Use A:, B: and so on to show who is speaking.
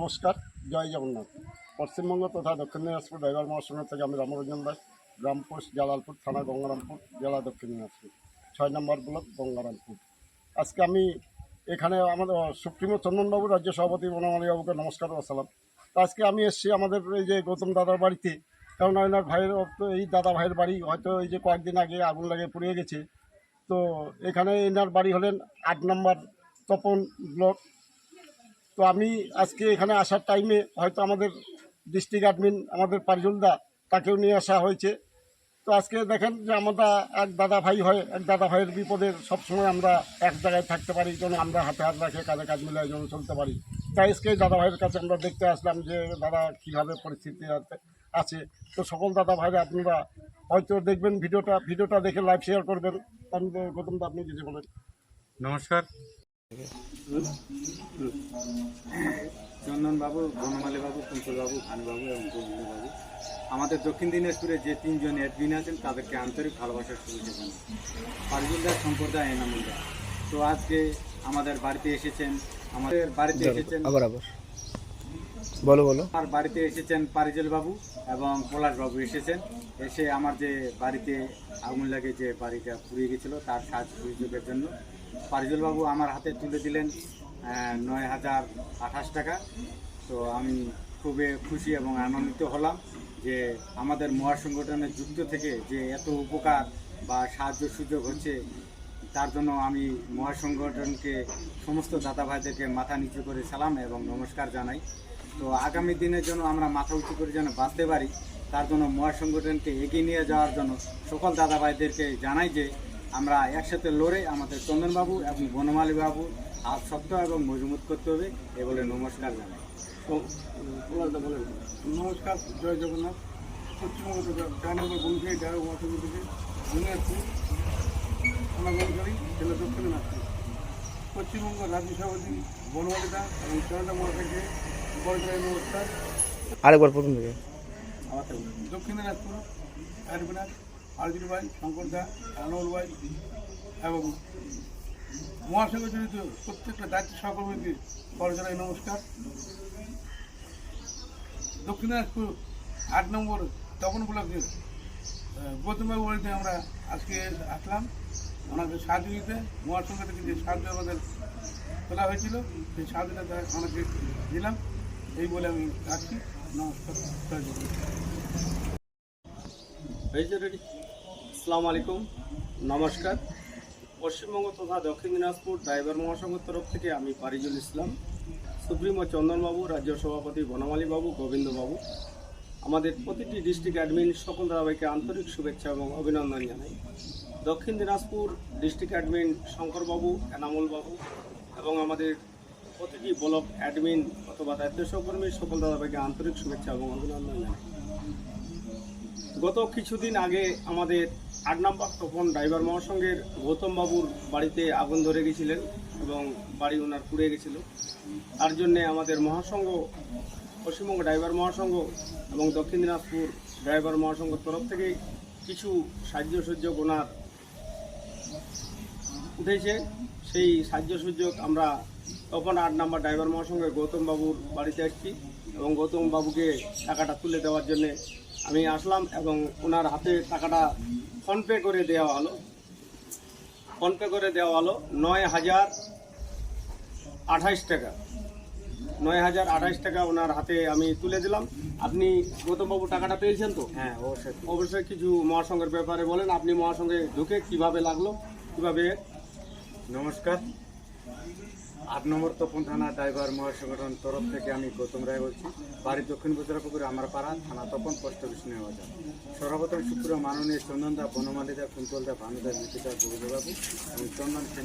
A: নমস্কার, জয় জগন্নাথ। পশ্চিমবঙ্গ তথা দক্ষিণ দিনাজপুর ড্রাইভার মহাসংঘ থেকে আমি রামরঞ্জন দাস, গ্রাম পোস্ট জালালপুর, থানা গঙ্গারামপুর, জেলা দক্ষিণ দিনাজপুর, 6 নম্বর ব্লক গঙ্গারামপুর। আজকে আমি এখানে আমাদের সুপ্রিমো চন্দনবাবু, রাজ্য সভাপতি বনমালীবাবুকে নমস্কার ও সালাম। তো আজকে আমি এসেছি আমাদের এই যে গৌতম দাদার বাড়িতে, কারণ ওনার ভাইয়ের এই দাদা ভাইয়ের বাড়ি হয়তো এই যে কয়েকদিন আগে আগুন লাগে পুড়িয়ে গেছে। তো এখানে এনার বাড়ি হলেন 8 নম্বর তপন ব্লক। তো আমি আজকে এখানে আসার টাইমে হয়তো আমাদের ডিস্ট্রিক্ট অ্যাডমিন আমাদের পারজুলদা, তাকেও নিয়ে আসা হয়েছে। তো আজকে দেখেন যে আমরা এক দাদা ভাই হয়, এক দাদা ভাইয়ের বিপদের সবসময় আমরা এক জায়গায় থাকতে পারি, যেন আমরা হাতে হাত রাখে কাজে কাজ মিলে যেন চলতে পারি। তাই আজকে দাদা ভাইয়ের কাছে আমরা দেখতে আসলাম যে দাদা কীভাবে পরিস্থিতি আছে। তো সকল দাদা ভাইরা আপনারা হয়তো দেখবেন ভিডিওটা দেখে লাইভ শেয়ার করবেন। গৌতমদা, আপনি কিছু বলেন।
B: নমস্কার। চন্দনবাবু, বনমালীবাবু, কুন্তলবাবু, ভানুবাবু এবং গোবিন্দবাবু, আমাদের দক্ষিণ দিনাজপুরে যে 3 জন অ্যাডমিন আছেন তাদেরকে আন্তরিক ভালোবাসার শুভেচ্ছা জানাই। পারজুলদার সম্প্রদায় এনামুলদা তো আজকে আমাদের বাড়িতে এসেছেন, আমার বাড়িতে এসেছেন পারিজল বাবু এবং পলাশ বাবু এসেছেন। এসে আমার যে বাড়িতে আগুন লাগে, যে বাড়িটা পুড়িয়ে গেছিলো, তার সাহায্য সুযোগের জন্য পারিজল বাবু আমার হাতে তুলে দিলেন 9,028 টাকা। তো আমি খুবই খুশি এবং আনন্দিত হলাম যে আমাদের মহাসংগঠনের যুক্ত থেকে যে এত উপকার বা সাহায্য সুযোগ হচ্ছে, তার জন্য আমি মহাসংগঠনকে সমস্ত দাদা ভাইদেরকে মাথা নিচু করে সালাম এবং নমস্কার জানাই। তো আগামী দিনের জন্য আমরা মাথা উঁচু করে যেন বাঁচতে পারি, তার জন্য মহাসংগঠনকে এগিয়ে নিয়ে যাওয়ার জন্য সকল দাদা ভাইদেরকে জানাই যে আমরা একসাথে লড়ে আমাদের চন্দনবাবু এবং বনমালীবাবু হাত শক্ত এবং মজবুত করতে হবে, এ বলে নমস্কার জানাই।
C: নমস্কার, জয় জগন্নাথ। পশ্চিমবঙ্গ 4 নম্বর বন্ধুকে ড্রাইভার মহাসংঘ থেকে দিনাজপুর থানাগঞ্জী জেলা দক্ষিণ দিনাজপুর, পশ্চিমবঙ্গ রাজ্য সভাপতি বনমালীদা এবং চন্দন মহাশয়কে বড় নমস্কার।
D: আরেকবার প্রথম থেকে
C: দক্ষিণ দিনাজপুর অ্যাডমিনার আরজুল ভাই, শঙ্কর দা, রানুল ভাই এবং মহাসংঘ জড়িত প্রত্যেকটা দায়িত্ব সহকর্মীকে বড় জানাই নমস্কার। দক্ষিণ দিনাজপুর 8 নম্বর তপন ব্লকের গৌতমবাবু বাড়িতে আমরা আজকে আসলাম ওনাকে সাহায্য দিতে। মহাসংঘ থেকে যে সাহায্য আমাদের তোলা হয়েছিল, সেই সাহায্যটা ওনাকে দিলাম, এই বলে আমি রাখছি। নমস্কার।
E: আসসালামু আলাইকুম, নমস্কার। পশ্চিমবঙ্গ তথা দক্ষিণ দিনাজপুর ড্রাইভার মহাসংঘের তরফ থেকে আমি পারিজুল ইসলাম, সুপ্রিমো চন্দনবাবু, রাজ্য সভাপতি বনমালীবাবু, গোবিন্দবাবু, আমাদের প্রতিটি ডিস্ট্রিক্ট অ্যাডমিন সকল দাদাভাইকে আন্তরিক শুভেচ্ছা এবং অভিনন্দন জানাই। দক্ষিণ দিনাজপুর ডিস্ট্রিক্ট অ্যাডমিন শঙ্করবাবু, এনামুলবাবু এবং আমাদের প্রতিটি ব্লক অ্যাডমিন অথবা দায়িত্ব সহকর্মী সকল দাদাভাইকে আন্তরিক শুভেচ্ছা এবং অভিনন্দন জানাই। গত কিছুদিন আগে আমাদের 8 নম্বর তপন ড্রাইভার মহাসংঘের গৌতম বাবুর বাড়িতে আগুন ধরে গেছিলেন এবং বাড়ি ওনার পুড়ে গেছিল। তার জন্যে আমাদের মহাসংঘ, পশ্চিমবঙ্গ ড্রাইভার মহাসংঘ এবং দক্ষিণ দিনাজপুর ড্রাইভার মহাসংঘের তরফ থেকে কিছু সাহায্য সুযোগ ওনার উঠেছে। সেই সাহায্য সুযোগ আমরা তখন 8 নম্বর ড্রাইভার মহাসংঘের গৌতম বাবুর বাড়িতে আসছি এবং গৌতম বাবুকে টাকাটা তুলে দেওয়ার জন্যে আমি আসলাম এবং ওনার হাতে টাকাটা ফোনপে করে দেওয়া হলো। 9,028 টাকা। 9,028 টাকা ওনার হাতে আমি তুলে দিলাম। আপনি গৌতমবাবু টাকাটা পেয়েছেন তো?
B: হ্যাঁ,
E: অবশ্যই কিছু মহাসংঘের ব্যাপারে বলেন। আপনি মহাসংঘে ঢুকে কিভাবে লাগলো, কিভাবে?
B: নমস্কার। 8 নম্বর তপন থানা ড্রাইভার মহাসংগঠন তরফ থেকে আমি গৌতম রায় বলছি। বাড়ি দক্ষিণ বজরাপুকুর, আমার পাড়া, থানা তপন, পোস্ট অফিস বাজার। সর্বপ্রথম শুক্র মাননীয় চন্দনদা, বনমালীদা, কুন্তলদা, ভানুদা, মিতিদা, গোবিন্দবাবু এবং চন্দন